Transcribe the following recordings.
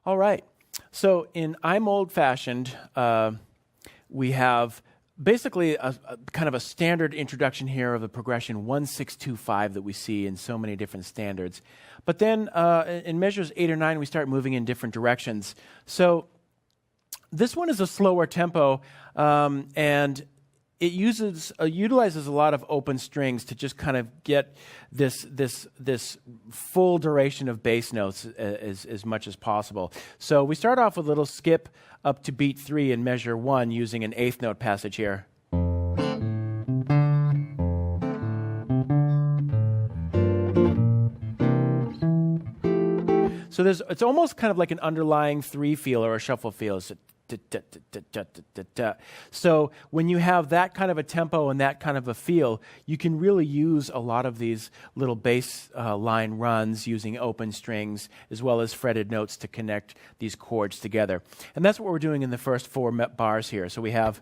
All right. So in I'm Old-Fashioned, we have basically a kind of a standard introduction here of the progression 1-6-2-5 that we see in so many different standards. But then in measures 8 or 9, we start moving in different directions. So this one is a slower tempo, and it utilizes a lot of open strings to just kind of get this full duration of bass notes as much as possible. So we start off with a little skip up to beat 3 in measure 1 using an eighth note passage here. So it's almost kind of like an underlying 3 feel or a shuffle feel. It's so when you have that kind of a tempo and that kind of a feel, you can really use a lot of these little bass line runs using open strings as well as fretted notes to connect these chords together. And that's what we're doing in the first 4 bars here. So we have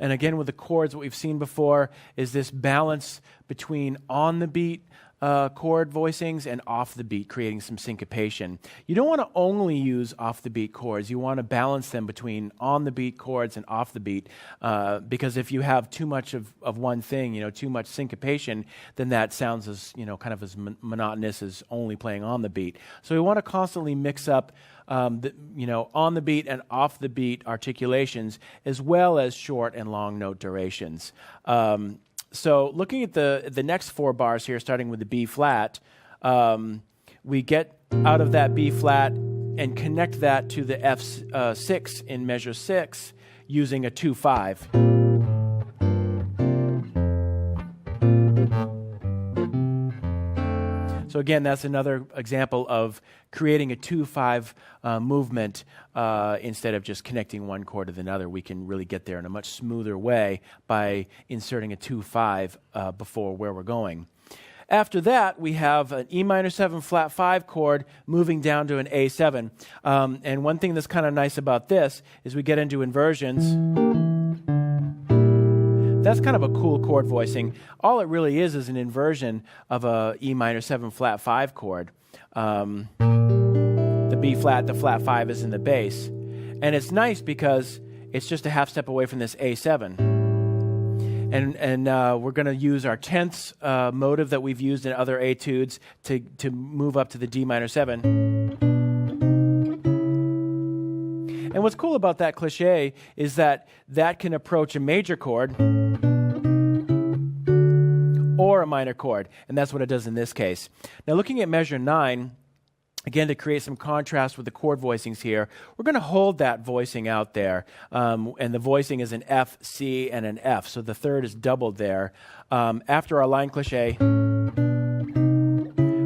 and again, with the chords, what we've seen before is this balance between on the beat chord voicings and off the beat, creating some syncopation. You don't want to only use off the beat chords. You want to balance them between on the beat chords and off the beat, because if you have too much of one thing, too much syncopation, then that sounds as kind of as monotonous as only playing on the beat. So we want to constantly mix up on the beat and off the beat articulations, as well as short and long note durations. So looking at the next 4 bars here, starting with the B flat, we get out of that B flat and connect that to the F6 in measure 6 using a 2-5. So again, that's another example of creating a 2-5 movement instead of just connecting one chord to another. We can really get there in a much smoother way by inserting a 2-5 before where we're going. After that, we have an E minor 7 flat 5 chord moving down to an A7. And one thing that's kind of nice about this is we get into inversions. That's kind of a cool chord voicing. All it really is an inversion of a E minor 7 flat 5 chord. The B flat, the flat 5 is in the bass. And it's nice because it's just a half step away from this A7. And we're going to use our tenths motive that we've used in other etudes to move up to the D minor 7. And what's cool about that cliche is that can approach a major chord or a minor chord, and that's what it does in this case. Now looking at measure 9, again to create some contrast with the chord voicings here, we're going to hold that voicing out there, and the voicing is an F, C, and an F, so the third is doubled there. After our line cliche,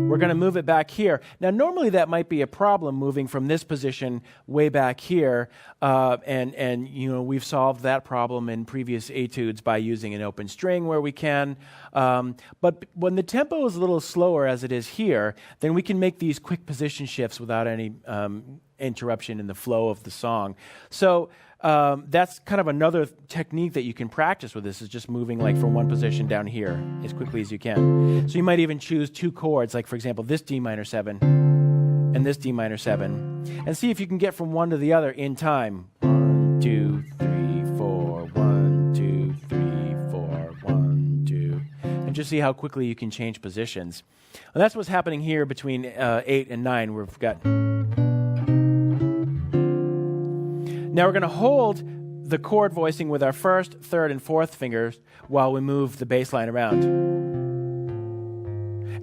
we're going to move it back here. Now, normally that might be a problem moving from this position way back here, and we've solved that problem in previous etudes by using an open string where we can. But when the tempo is a little slower, as it is here, then we can make these quick position shifts without any interruption in the flow of the song. So that's kind of another technique that you can practice with this, is just moving like from one position down here as quickly as you can. So you might even choose 2 chords, like for example this D minor 7 and this D minor 7, and see if you can get from one to the other in time. 1, 2, 3, 4, 1, 2, 3, 4, 1, 2, and just see how quickly you can change positions. And that's what's happening here between 8 and 9, where we've got. Now we're going to hold the chord voicing with our first, third, and fourth fingers while we move the bass line around.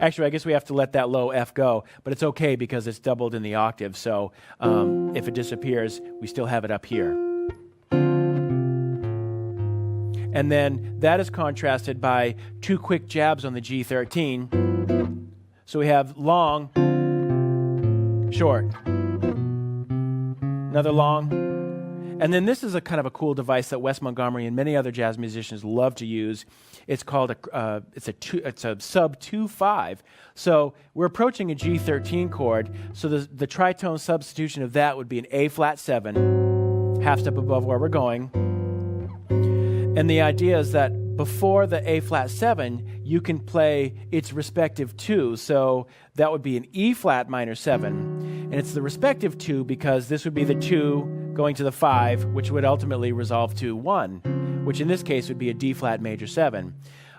Actually, I guess we have to let that low F go, but it's okay because it's doubled in the octave, so if it disappears, we still have it up here. And then that is contrasted by 2 quick jabs on the G13. So we have long, short, another long. And then this is a kind of a cool device that Wes Montgomery and many other jazz musicians love to use. It's called it's a sub 2-5. So we're approaching a G13 chord. So the tritone substitution of that would be an A flat 7, half step above where we're going. And the idea is that before the A flat 7, you can play its respective 2. So that would be an E flat minor 7. And it's the respective 2 because this would be the 2 going to the 5, which would ultimately resolve to 1, which in this case would be a D flat major 7.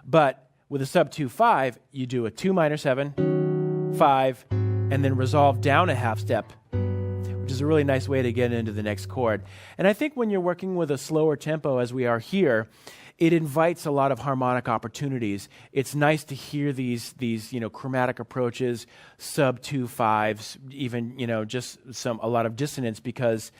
But with a sub 2-5, you do a 2 minor 7, 5, and then resolve down a half step, which is a really nice way to get into the next chord. And I think when you're working with a slower tempo as we are here, it invites a lot of harmonic opportunities. It's nice to hear these chromatic approaches, sub 2-5s, even just a lot of dissonance because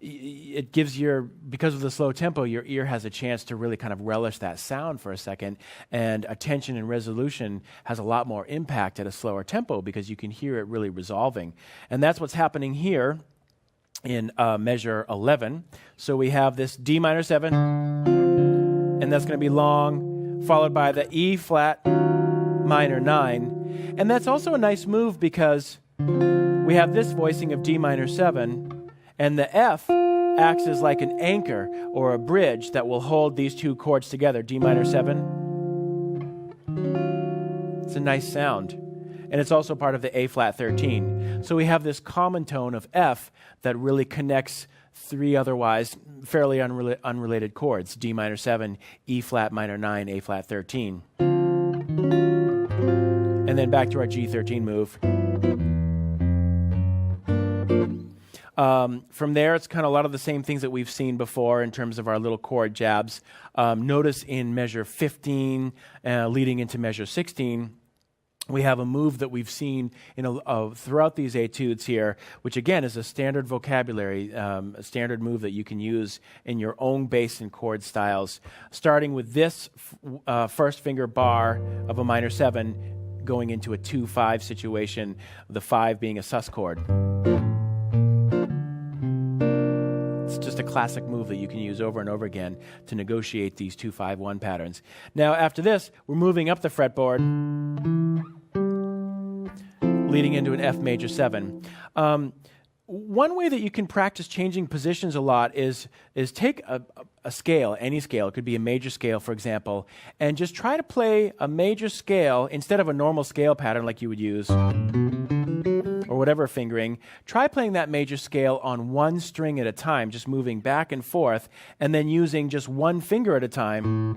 it gives because of the slow tempo, your ear has a chance to really kind of relish that sound for a second, and attention and resolution has a lot more impact at a slower tempo because you can hear it really resolving. And that's what's happening here in measure 11. So we have this D minor 7, and that's going to be long, followed by the E flat minor 9. And that's also a nice move because we have this voicing of D minor 7, and the F acts as like an anchor or a bridge that will hold these two chords together, D minor 7. It's a nice sound. And it's also part of the A flat 13. So we have this common tone of F that really connects three otherwise fairly unrelated chords, D minor 7, E flat minor 9, A flat 13. And then back to our G13 move. From there, it's kind of a lot of the same things that we've seen before in terms of our little chord jabs. Notice in measure 15, leading into measure 16, we have a move that we've seen throughout these etudes here, which again is a standard vocabulary, a standard move that you can use in your own bass and chord styles, starting with this first finger bar of a minor 7 going into a 2-5 situation, the 5 being a sus chord. It's just a classic move that you can use over and over again to negotiate these 2-5-1 patterns. Now after this, we're moving up the fretboard, leading into an F major 7. One way that you can practice changing positions a lot is take a scale, any scale, it could be a major scale, for example, and just try to play a major scale instead of a normal scale pattern like you would use, or whatever fingering. Try playing that major scale on one string at a time, just moving back and forth, and then using just one finger at a time,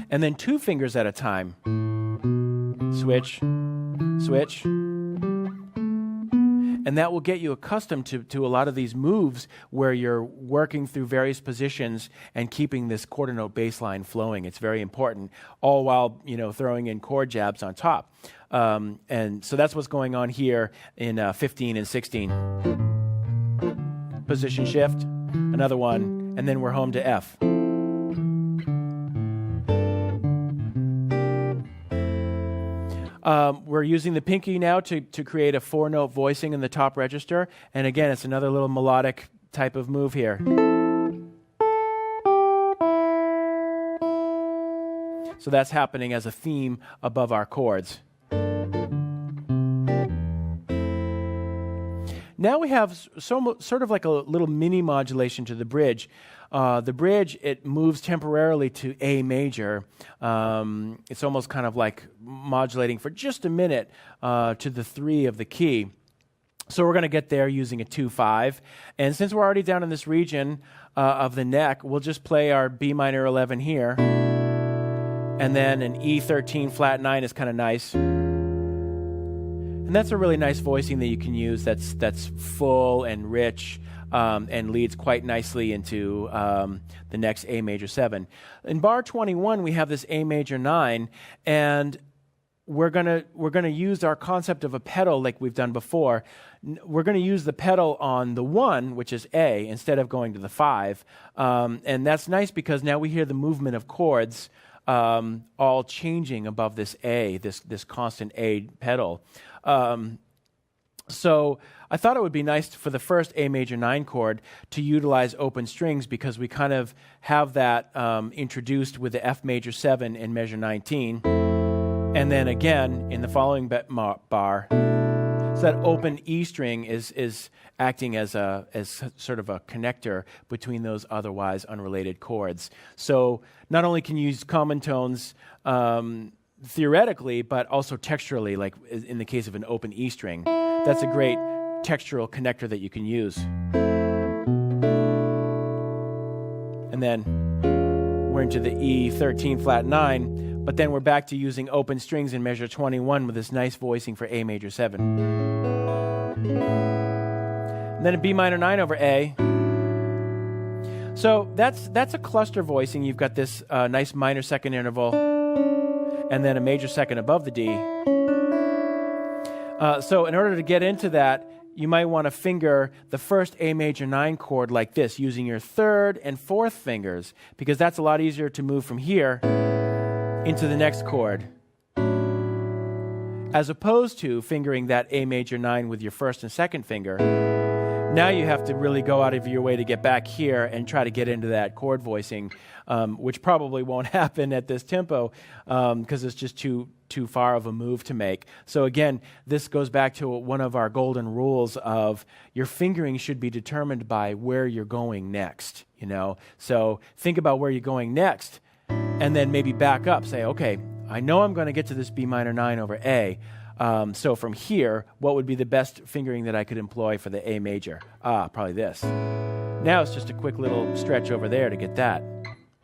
and then 2 fingers at a time. Switch, switch. And that will get you accustomed to a lot of these moves where you're working through various positions and keeping this quarter note bass line flowing. It's very important, all while throwing in chord jabs on top. And so that's what's going on here in 15 and 16. Position shift, another one, and then we're home to F. We're using the pinky now to create a 4-note voicing in the top register. And again, it's another little melodic type of move here. So that's happening as a theme above our chords. Now we have sort of like a little mini modulation to the bridge. The bridge, it moves temporarily to A major. It's almost kind of like modulating for just a minute to the 3 of the key. So we're going to get there using a 2-5. And since we're already down in this region of the neck, we'll just play our B minor 11 here. And then an E13 flat 9 is kind of nice. And that's a really nice voicing that you can use that's full and rich and leads quite nicely into the next A major 7. In bar 21, we have this A major 9, and we're gonna use our concept of a pedal like we've done before. We're going to use the pedal on the 1, which is A, instead of going to the 5. And that's nice because now we hear the movement of chords all changing above this A, this constant A pedal. So I thought it would be nice for the first A major 9 chord to utilize open strings because we kind of have that introduced with the F major 7 in measure 19. And then again, in the following bar, So that open E string is acting as sort of a connector between those otherwise unrelated chords. So not only can you use common tones theoretically, but also texturally, like in the case of an open E string. That's a great textural connector that you can use. And then we're into the E13 flat 9, but then we're back to using open strings in measure 21 with this nice voicing for A major 7. And then a B minor 9 over A. So that's a cluster voicing. You've got this nice minor second interval and then a major second above the D. So in order to get into that, you might want to finger the first A major 9 chord like this, using your third and fourth fingers, because that's a lot easier to move from here into the next chord, as opposed to fingering that A major 9 with your first and second finger. Now you have to really go out of your way to get back here and try to get into that chord voicing, which probably won't happen at this tempo because it's just too far of a move to make. So again, this goes back to one of our golden rules of your fingering should be determined by where you're going next, you know? So think about where you're going next and then maybe back up. Say, okay, I know I'm going to get to this B minor 9 over A. So from here, what would be the best fingering that I could employ for the A major? Probably this. Now it's just a quick little stretch over there to get that.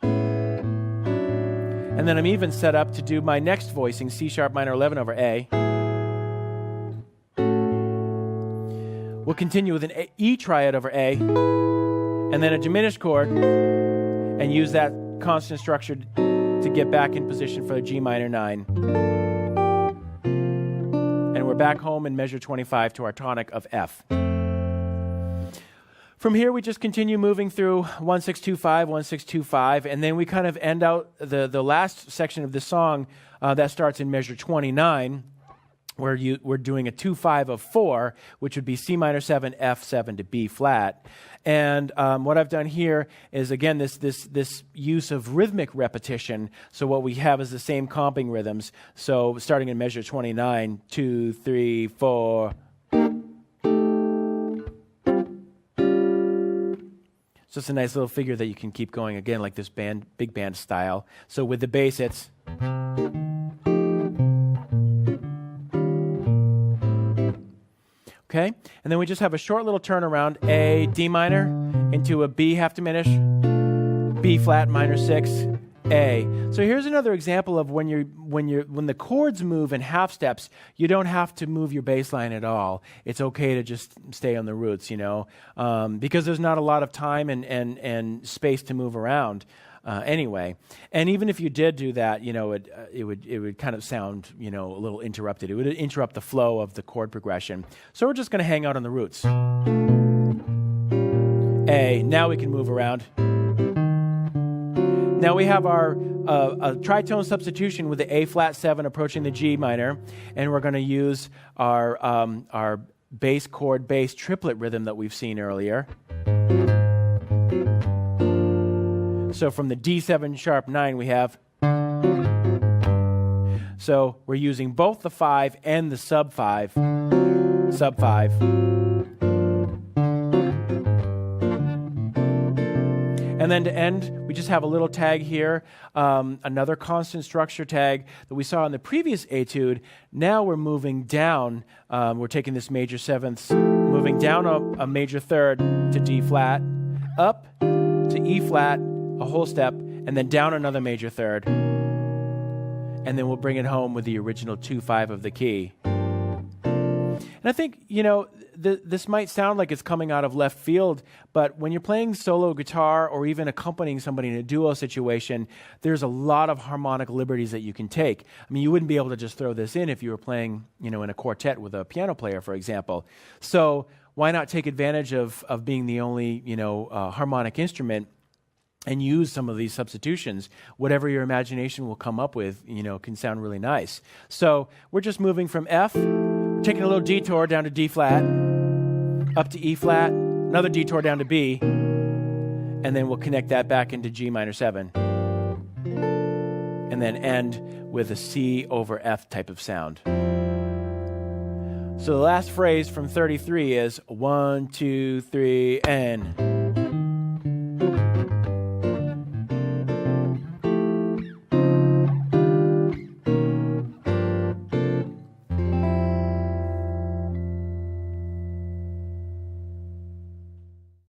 And then I'm even set up to do my next voicing, C sharp minor 11 over A. We'll continue with an E triad over A, and then a diminished chord, and use that constant structure to get back in position for a G minor 9. And we're back home in measure 25 to our tonic of F. From here, we just continue moving through 1625, 1625, and then we kind of end out the last section of the song that starts in measure 29, where we're doing a 2-5 of 4, which would be C minor 7, F7 to B flat. And what I've done here is, again, this use of rhythmic repetition. So what we have is the same comping rhythms. So starting in measure 29, 2, 3, 4. It's just a nice little figure that you can keep going, again, like this big band style. So with the bass, it's... Okay, and then we just have a short little turnaround, A, D minor, into a B half diminish, B flat minor 6, A. So here's another example of when the chords move in half steps, you don't have to move your bass line at all. It's okay to just stay on the roots, you know, because there's not a lot of time and space to move around. Anyway, and even if you did do that, you know, it would kind of sound, you know, a little interrupted. It would interrupt the flow of the chord progression. So we're just going to hang out on the roots. A. Now we can move around. Now we have our a tritone substitution with the A flat 7 approaching the G minor, and we're going to use our bass chord bass triplet rhythm that we've seen earlier. So from the D7 sharp 9 we have. So we're using both the 5 and the sub 5. Sub 5. And then to end, we just have a little tag here, another constant structure tag that we saw in the previous etude. Now we're moving down. We're taking this major 7th, moving down a major 3rd to D flat, up to E flat, a whole step, and then down another major 3rd. And then we'll bring it home with the original 2-5 of the key. And I think, you know, this might sound like it's coming out of left field, but when you're playing solo guitar or even accompanying somebody in a duo situation, there's a lot of harmonic liberties that you can take. I mean, you wouldn't be able to just throw this in if you were playing, you know, in a quartet with a piano player, for example. So why not take advantage of being the only, you know, harmonic instrument and use some of these substitutions? Whatever your imagination will come up with, you know, can sound really nice. So we're just moving from F, we're taking a little detour down to D flat, up to E flat, another detour down to B, and then we'll connect that back into G minor 7. And then end with a C over F type of sound. So the last phrase from 33 is 1, 2, 3, and.